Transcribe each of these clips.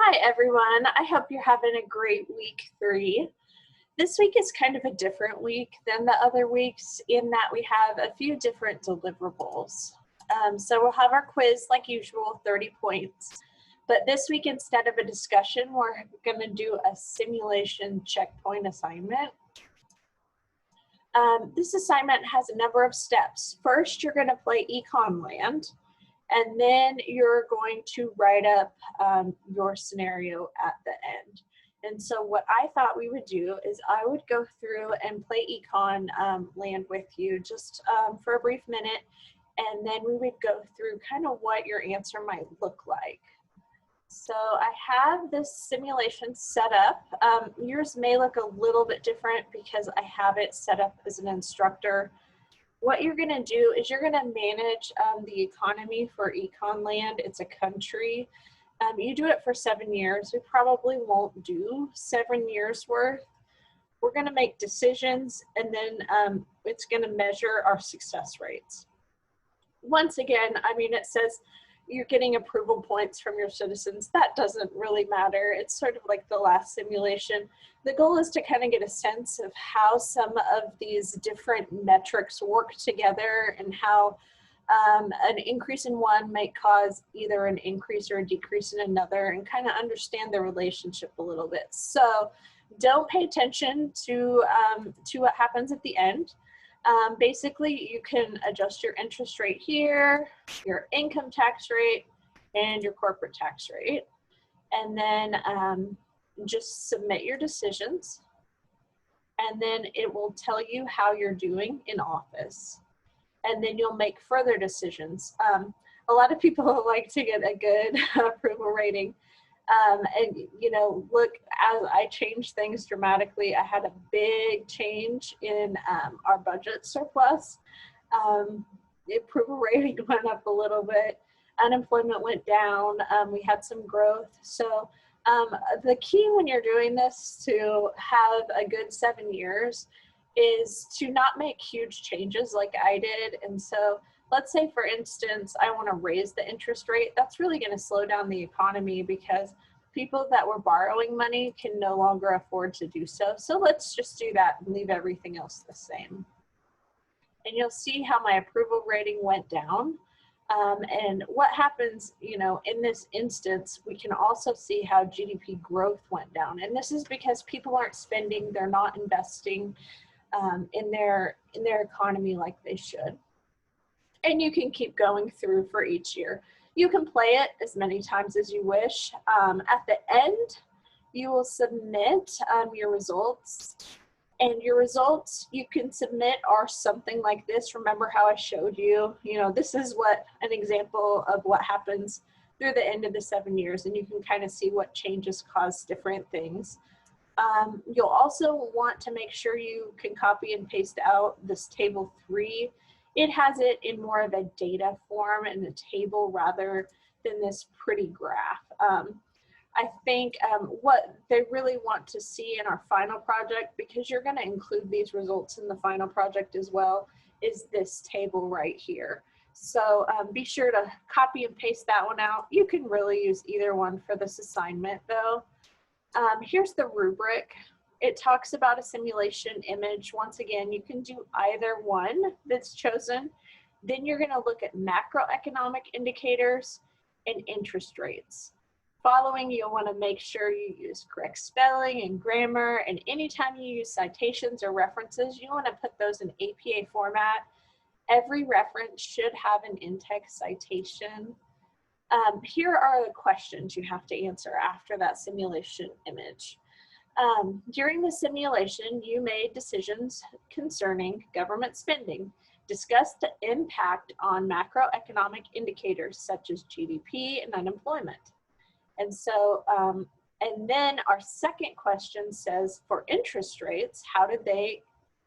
Hi everyone, I hope you're having a great week 3. This week is kind of a different week than the other weeks in that we have a few different deliverables. So we'll have our quiz like usual, 30 points. But this week, instead of a discussion, we're going to do a simulation checkpoint assignment. This assignment has a number of steps. First, you're going to play Econ Land. And then you're going to write up your scenario at the end. And so what I thought we would do is I would go through and play Econ Land with you just for a brief minute, and then we would go through kind of what your answer might look like. So I have this simulation set up. Yours may look a little bit different because I have it set up as an instructor. What you're going to do is you're going to manage the economy for Econ Land. It's a country. You do it for 7 years. We probably won't do 7 years worth. We're going to make decisions, and then it's going to measure our success rates. Once again, I mean, it says you're getting approval points from your citizens. That doesn't really matter. It's sort of like the last simulation. The goal is to kind of get a sense of how some of these different metrics work together and how an increase in one might cause either an increase or a decrease in another, and kind of understand the relationship a little bit. So don't pay attention to what happens at the end. Basically, you can adjust your interest rate here, your income tax rate, and your corporate tax rate. And then just submit your decisions. And then it will tell you how you're doing in office. And then you'll make further decisions. A lot of people like to get a good approval rating. And, you know, look, as I changed things dramatically, I had a big change in our budget surplus. The approval rating went up a little bit. Unemployment went down. We had some growth. So the key when you're doing this to have a good 7 years is to not make huge changes like I did. And so let's say, for instance, I want to raise the interest rate. That's really going to slow down the economy because people that were borrowing money can no longer afford to do so. So let's just do that and leave everything else the same. And you'll see how my approval rating went down. And what happens, you know, in this instance, we can also see how GDP growth went down. And this is because people aren't spending, they're not investing in their economy like they should. And you can keep going through for each year. You can play it as many times as you wish. At the end, you will submit your results. And your results you can submit are something like this. Remember how I showed you? You know, this is what an example of what happens through the end of the 7 years. And you can kind of see what changes cause different things. You'll also want to make sure you can copy and paste out this table 3. It has it in more of a data form and a table rather than this pretty graph. I think what they really want to see in our final project, because you're going to include these results in the final project as well, is this table right here. So be sure to copy and paste that one out. You can really use either one for this assignment though. Here's the rubric. It talks about a simulation image. Once again, you can do either one that's chosen. Then you're going to look at macroeconomic indicators and interest rates. Following, you'll want to make sure you use correct spelling and grammar, and anytime you use citations or references, you want to put those in APA format. Every reference should have an in-text citation. Here are the questions you have to answer after that simulation image. During the simulation, you made decisions concerning government spending. Discuss the impact on macroeconomic indicators such as GDP and unemployment. And so, and then our second question says, for interest rates, how did they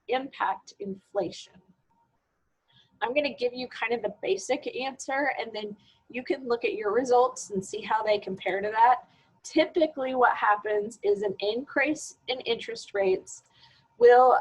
impact inflation? I'm going to give you kind of the basic answer, and then you can look at your results and see how they compare to that. Typically what happens is an increase in interest rates will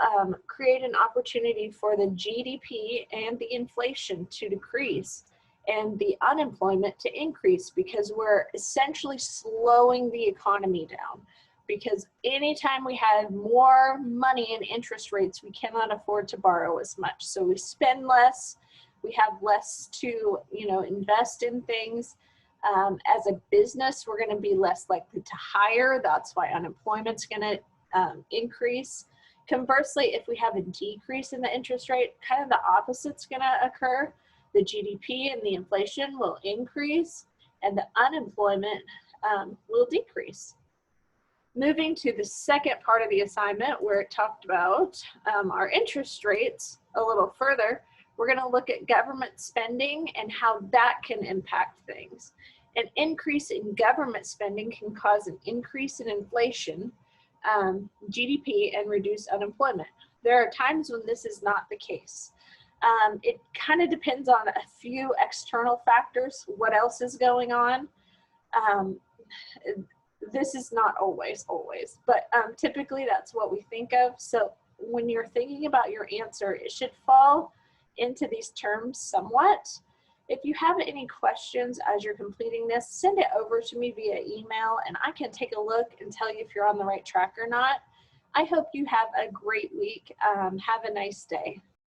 create an opportunity for the GDP and the inflation to decrease. and the unemployment to increase, because we're essentially slowing the economy down. Because anytime we have more money in interest rates, we cannot afford to borrow as much. So we spend less, we have less to, invest in things. As a business, we're going to be less likely to hire. That's why unemployment's going to increase. Conversely, if we have a decrease in the interest rate, kind of the opposite's going to occur. The GDP and the inflation will increase, and the unemployment will decrease. Moving to the second part of the assignment, where it talked about our interest rates a little further, we're going to look at government spending and how that can impact things. An increase in government spending can cause an increase in inflation, GDP, and reduce unemployment. There are times when this is not the case. It kind of depends on a few external factors, what else is going on. This is not always, but typically that's what we think of. So when you're thinking about your answer, it should fall into these terms somewhat. If you have any questions as you're completing this, send it over to me via email and I can take a look and tell you if you're on the right track or not. I hope you have a great week. Have a nice day.